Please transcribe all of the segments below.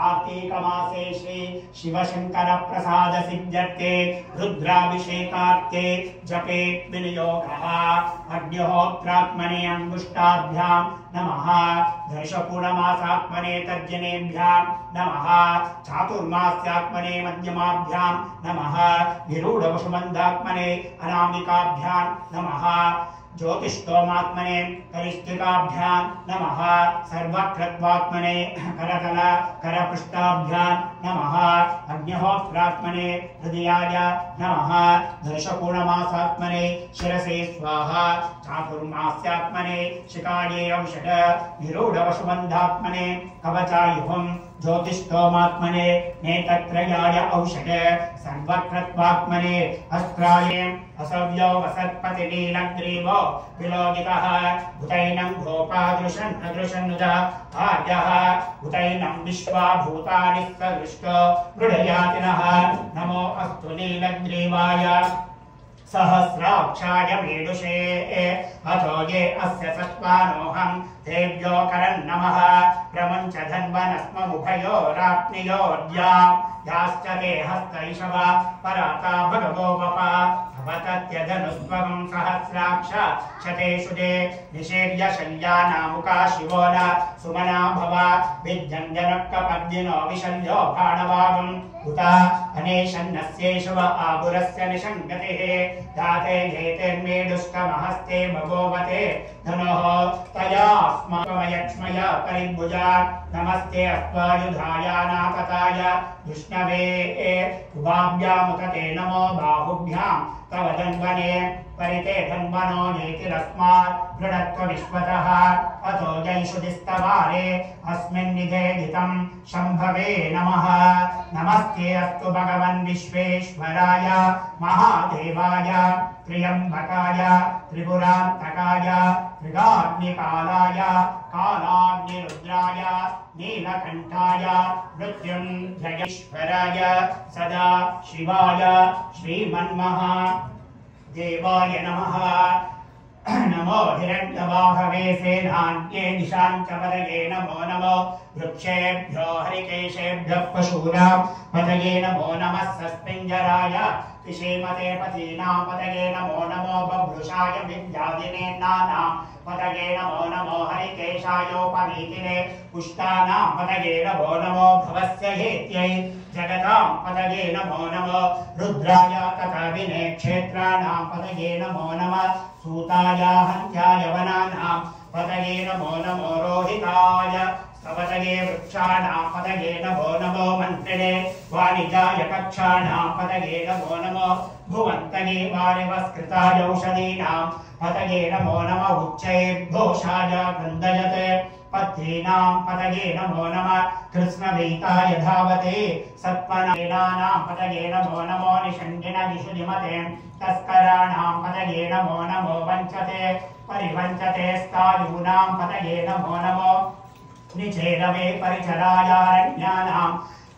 कार्तीकमासे श्री शिवशंकर प्रसाद सिद्ध्यर्थे रुद्राभिषेकार्थे जपे विनियोगः अग्निहोत्रात्मने अंगुष्टाभ्यां नमः दर्शपूर्णमासात्मने तर्जनेभ्यां नमः चातुर्मास्यात्मने मध्यमाभ्यां नमः विरूढवशुबन्धात्मने अनामिकाभ्यां नमः ज्योतिष्टोमात्मने करिष्ठिकाभ्यां नमः सर्वकृत्वात्मने करतल करपृष्ठाभ्यां नमः अग्निहोत्रात्मने हृदयाय नमः दर्शपूर्णमासात्मने शिरसे स्वाहा चातुर्मास्यात्मने शिखाये औषध विरूढवशुबन्धात्मने कवचायुधं ज्योतिष्टोमात्मने नेत्रत्रयाय औषध सर्वकृत्वात्मने अस्त्राय असव्यो वसत्पतिनीलग्रीवो विलोकितः भूतैनं गोपादृशन् अदृशन्नुजा आर्यः भूतैनं विश्वाभूतानि सदृष्टो मृडयातिनः नमो अस्तु नीलग्रीवाय सहस्राक्षाय मेडुषे अथो ये अस्य सत्त्वानोऽहं तेभ्यो करन्नमः प्रमुञ्च धन्वनस्ममुभयोराप्नियोऽद्यां याश्च ते हस्तैषव पराता भगवो वपा भवतत्यधनुस्त्वं सहस्राक्ष शतेषु ते निषेव्य शल्यानामुका शिवो न सुमना भव विद्यञ्जनक्कपद्दिनो विशल्यो बाणवागं उता अनेशन्नस्येषव आगुरस्य निषङ्गतिः दाते घेतेर्मेडुष्कमहस्ते भगोवते धनुः तया स्मयक्ष्मया परिभुजा नमस्ते अस्त्वायुधायानाकताय विष्णवे उभाभ्यामुखते नमो बाहुभ्यां तव धन्वने परिते धन्वनो नेतिरस्मात् गृणत्व विश्वतः अतो जैषुदिस्तवारे अस्मिन् निधेदितं शम्भवे नमः नमस्ते अस्तु भगवन् विश्वेश्वराय महादेवाय त्र्यम्बकाय त्रिपुरान्तकाय त्रिगाग्निकालाय कालाग्निरुद्राय नीलकण्ठाय मृत्युञ्जयेश्वराय सदा शिवाय श्रीमन्महादेवाय नमः नमो हिरण्यवाहवे सेनान्ये निशाञ्चपदये नमो नमो वृक्षेभ्यो हरिकेशेभ्यः पशूनां पतये नमो नमः सस्पिञ्जराय विषेमते पतीनां पतये नमो नमो बभ्रुषाय विद्यादिने नानां पतये नमो नमो हरिकेशायोपवीतिने पुष्टानां पतये नमो नमो भवस्य हेत्यै जगतां पतये नमो नमो रुद्राय तथा विने क्षेत्राणां पतये नमो नमः सूताय हन्त्याय वनानां पतये नमो नमो रोहिताय सपतये वृक्षाणां पतये नमो नमो मन्त्रिणे वाणिजाय कक्षाणां पतये नमो नमो भुवन्तये वारिवस्कृताय औषधीनां पतये नमो नमः उच्चैर्घोषाय क्रन्दयते पत्नीनां पतये नमो नमः कृष्णवीताय धावते सत्पनानां पतये नमो नमो निषण्डिन विशुधिमते तस्कराणां पतये नमो नमो वञ्चते परिवञ्चते स्थायूनां पतये नमो नमो निचेरवे परिचरायारण्यानां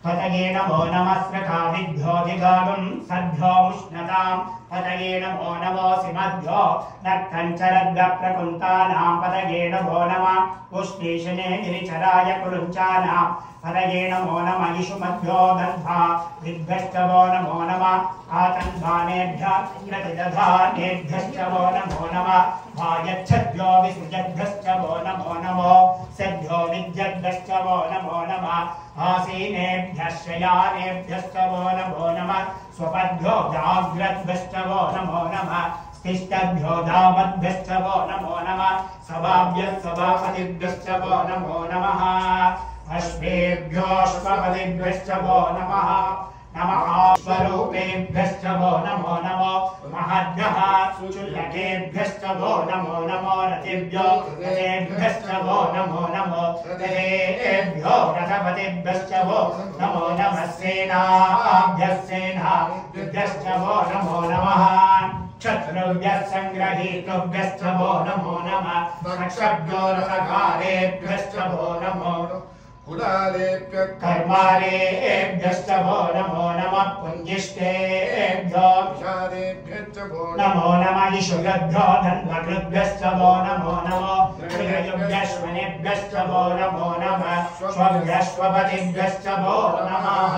पतये नमो नमः स्रकादिभ्योऽधिगागं सद्भ्यो उष्णतां पतये नमो नमो सिमद्भ्यो नक्कञ्चरद्गप्रकुन्तानां पतये नमो नमः उष्णीषणे गिरिचराय कुरुञ्चानां पतये नमो नमः इषुमद्भ्यो दर्भा विद्भ्यश्च वो नमो नमः आतन्वानेभ्यः प्रतिदधानेभ्यश्च वो नमो नमः वायच्छद्भ्यो विसृजद्भ्यश्च वो नमो नमो सद्भ्यो विद्यद्भ्यश्च वो नमो नमः आसीनेभ्यः शयानेभ्यश्च वो नमो नमः स्वपद्भ्यो जाग्रद्भ्यश्च वो नमो नमः स्तिष्ठद्भ्यो धावद्भ्यश्च वो नमो नमः सभाभ्यः सभापतिभ्यश्च वो नमो नमः अश्वेभ्यो अश्वपतिभ्यश्च वो नमः नमः स्वरूपेभ्यश्च वो नमो नमो महद्भ्यः चुल्लकेभ्यश्च वो नमो नमो रथेभ्यो रथेभ्यश्च वो नमो नमो रथेभ्यो रथपतिभ्यश्च वो नमो नमः सेनाभ्यः सेनाभ्यश्च वो नमो नमः क्षत्रुभ्यः संग्रहीतृभ्यश्च वो नमो नमः रक्षभ्यो रथकारेभ्यश्च वो नमो कुलालेभ्यः कर्मारेभ्यश्च वो नमो नमः पुञ्जिष्टेभ्यो विषादेभ्यश्च वो नमो नमः इषुभ्यो धन्वकृभ्यश्च वो नमो नमः मृगयुभ्यश्वनेभ्यश्च वो नमो नमः स्वभ्यश्वपतिभ्यश्च वो नमः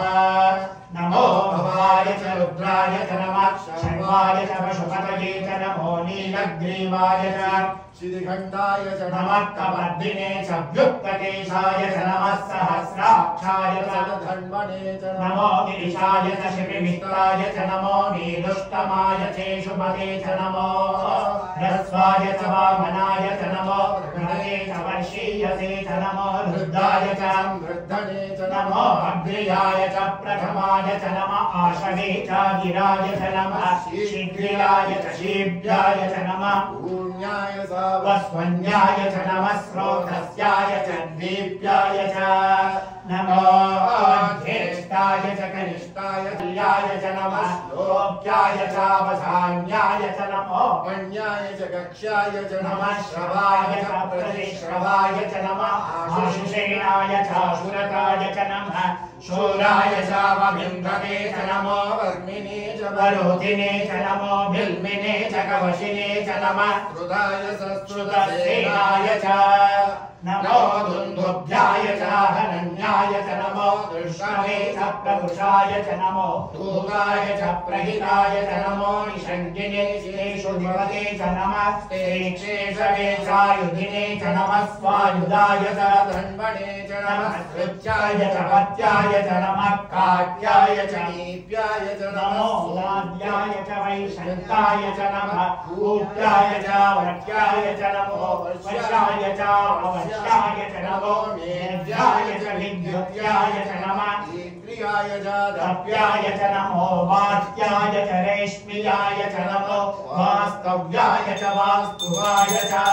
नमो भवाय च रुद्राय च नमः शर्वाय च पशुपतये च नमो नीलग्रीवाय च श्रीखण्डाय च नमः कमर्दिने च व्युत्पकेशाय च नमः सहस्राक्षाय च धन्वने च नमो गिरिशाय च शिविमित्राय च नमो नीलुष्टमाय चेषुपते च नमो ह्रस्वाय च वामनाय च नमो गणये च वर्षीयसे च नमो रुद्राय च वृद्धने च नमो अग्र्याय च प्रथमाय च नमः आशवे च गिराय च नमः शीघ्राय च शीभ्याय च नमः पूर्ण्याय वस्वन्याय च नमः स्रोतस्याय च दीप्याय च नमो ज्येष्ठाय च कनिष्ठाय तुल्याय च नमः लोक्याय च अवसान्याय च नमो मण्याय च कक्ष्याय च नमः श्रवाय च प्रतिश्रवाय च नमः आशुषेणाय च शुरकाय च नमः शूराय च वबिम्बवे च नमो वर्मिने च वरोधिने च नमो भिल्मिने च कवशिने च नमः श्रुताय श्रुतसेनाय च नमो दुन्दुभ्याय च हनन्याय च नमो दृष्टवे च प्रभुषाय च नमो धूताय च प्रहिताय च नमो निषङ्गिने शेषु दिवते च नमः शेषवे चायुधिने च नमः स्वायुधाय च धन्वने च नमः कृत्याय च पत्याय च नमः काट्याय च नीप्याय च नमो लाद्याय च वैशन्ताय च नमः कूप्याय च वट्याय च नमो वर्षाय च अवश्याय च नमो मेध्याय च विद्युत्याय च नमः ईन्द्रियाय च दप्याय च नमो वात्याय च रेश्म्याय च नमो वास्तव्याय च वास्तुवाय च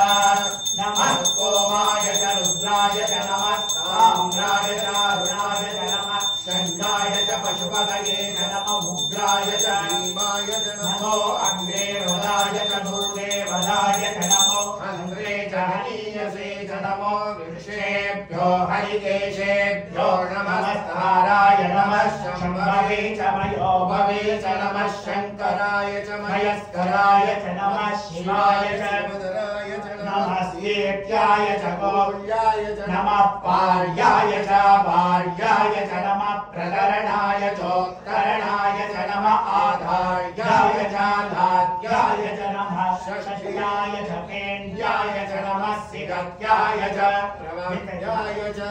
नमः सोमाय च रुद्राय च नमः ताम्राय च अरुणाय च नमः शङ्खाय च पशुपतये च नमः उग्राय च भीमाय च नमो अग्ने वदाय च भूते वदाय च नमो अन्द्रे च हनीयसे च नमो वृक्षेभ्यो हरिकेशेभ्यो नमस्काराय नमः शम्भवे च मयोभवे च नमः शङ्कराय च मयस्कराय च नमः शिवाय च नमः स्येत्याय च गौर्याय च नमः पार्याय च भार्याय च नमः प्रकरणाय चोत्तरणाय च नमः आधार्याय च धात्याय च नमः षष्ट्याय च पेन्द्याय च नमः सिगत्याय च प्रवत्याय च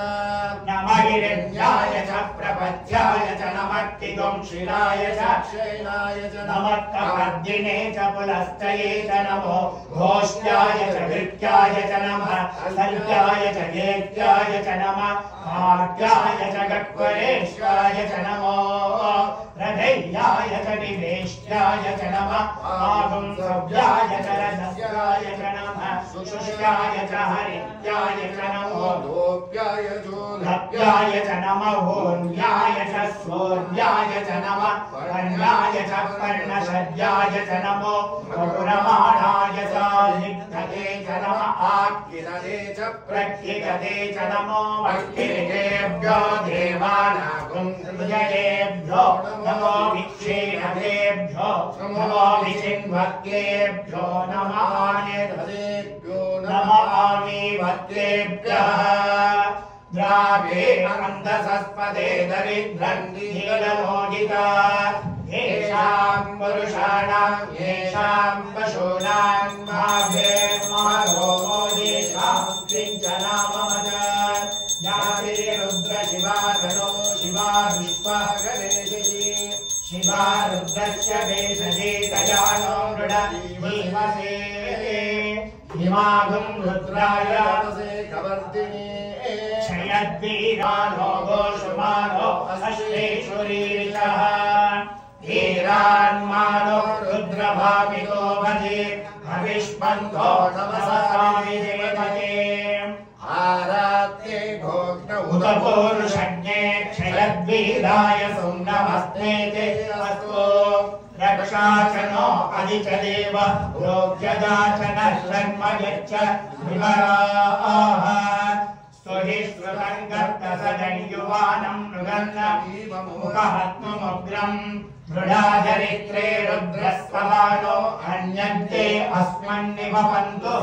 नमः हिरण्याय च प्रपत्याय च नमः किगुंशिलाय च क्षयणाय च नमः कपर्दिने च पुलस्तये च नमो घोष्ट्याय च भृत्याय च नमः सत्याय च गेत्याय च नमः भाग्याय च गक्वरेश्वाय च नमो रथैयाय च निवेष्ट्याय च नमः आगुंसव्याय च रथस्याय च नमः सुषुष्याय च हरित्याय च नमो लोप्याय च लप्याय च नमः होन्याय च स्वोन्याय च नमः पर्णाय च पर्णशद्याय च नमो पुरमाणाय च निग्धते च नमः आक्किरते च प्रक्किरते च नमो वक्किरेभ्यो देवानागुंसृजयेभ्यो नमो विक्षीणतेभ्यो नमो विचिन्वक्केभ्यो नमः निर्हदेभ्यो नमः आमीवत्तेभ्यः द्रावे अन्तसस्पदे दरिद्रन्नीललोहिता येषां पुरुषाणां येषां पशूनां माभेर्मारोमो येषां किञ्चनाममद रुद्र शिवा गणो शिवा विश्वा गणेशजी शिवा रुद्रस्य भेषजे दयानो मृडीमसे हिमागुं रुद्राय कवर्दिनी क्षयद्वीरानो गोषुमानो अश्वेश्वरीरिषः हीरान्मानो रुद्रभामिको भजे हविष्मन्तो नमसामि देवते आरात्ये भोग्न उदपूरुषज्ञे क्षयद्वीराय सुम्नमस्ते ते अस्तु रक्षाचनो अधिच देव रोग्यदाचन शर्म यच्च विमराः सुहिश्रुतं गर्तसजन्युवानं मृगन्न मुखहत्मुग्रं दृढाचरित्रे रुद्रस्ववानो अन्यन्ते अस्मन्निवपन्तु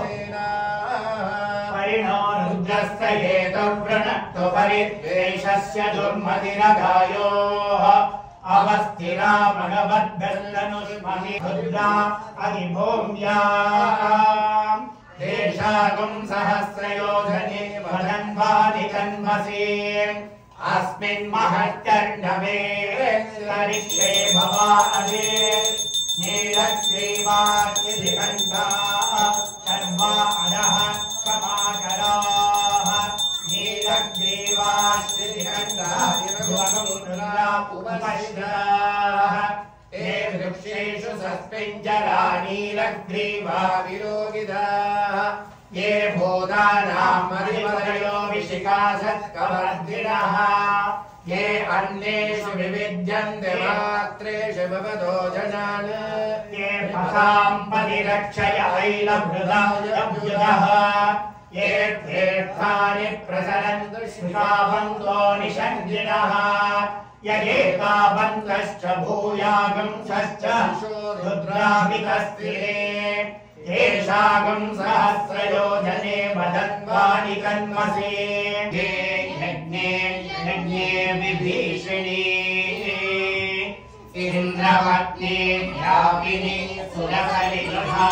परिणो रुद्रस्य हेतुर्वृणक्तु परिद्वेषस्य दुर्मतिरगायोः अवस्थिरा भगवद्भ्यस्तनुष्महि रुद्रा अधिभूम्याम् देशागुं सहस्रयोजने वदन्वानि तन्मसि अस्मिन् महत्कण्डवे तरिक्षे भवादे नीलग्रीवाद्रिकण्ठा शर्मा अधः समाकराः नीलग्रीवाद्रिकण्ठा उपश्राः ते वृक्षेषु सस्मिञ्जरा नीलग्रीवा विलोकिताः ये भूतानां मरिमरयो विशिखासत्कवर्धिनः ये अन्येषु विविद्यन्ते मात्रेषु भवतो जनान् ये पथां परिरक्षय ऐलभृदायभ्युदः ये तीर्थानि प्रसरन्तु शिखावन्तो निषङ्गिणः यगेतावन्तश्च भूयागंश्च रुद्राभितस्थिरे येषागं सहस्रयोजने वदन्वानि कन्मसे ये यज्ञे विभीषिणी इन्द्रपत्नी व्यापिनी सुरसरिलभा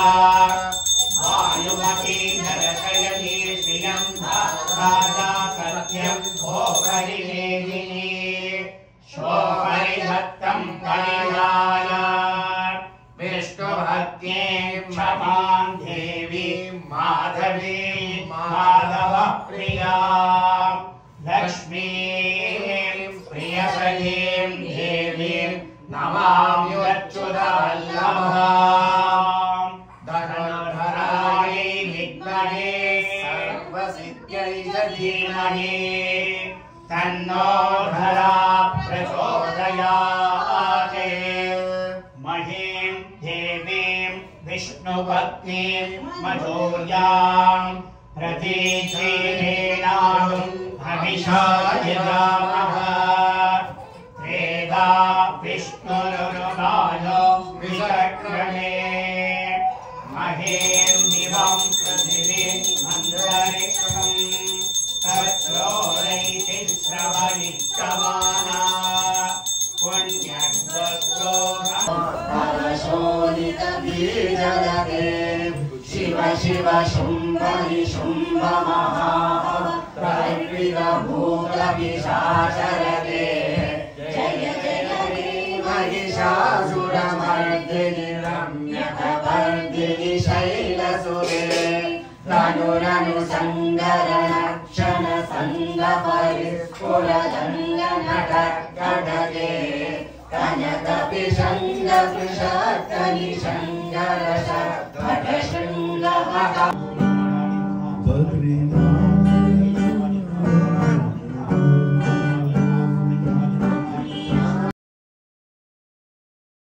वायुमती दर्शयति श्रियं राजा सत्यं भोगरिमेदिनी शोभरिधत्तं परिहाय विष्णुभक्त्यै क्षमां देवी माधवी माधवप्रिया लक्ष्मीं प्रियसखीं देवीं नमामि अच्युतवल्लभां धनुर्धरायै विद्महे सर्वसिद्ध्यै धीमहि तन्नो धरा प्रचोदयात् महीं देवीं विष्णुपत्नीं मधुर्यां प्रतीचीरेणां हविषा यजामः त्रेधा विष्णुरुरुगाय विचक्रमे महीं दिवं पृथिवीं मन्दरिक्षं तच्चोरैति श्रवणिष्यमाना पुण्यशोणितबीजगते शिव शिव शुम्भ निशुम्भ महाप्रविभूतपिशाचरते जय जय हे महिषासुरमर्दिनि रम्यकपर्दिनि शैलसुरे धनुरनु सङ्गरणक्षण सङ्गपरिस्फुरदङ्गनटकटके कनकपिशङ्गपृषक्तनिशङ्गरशङ्गरशङ्गः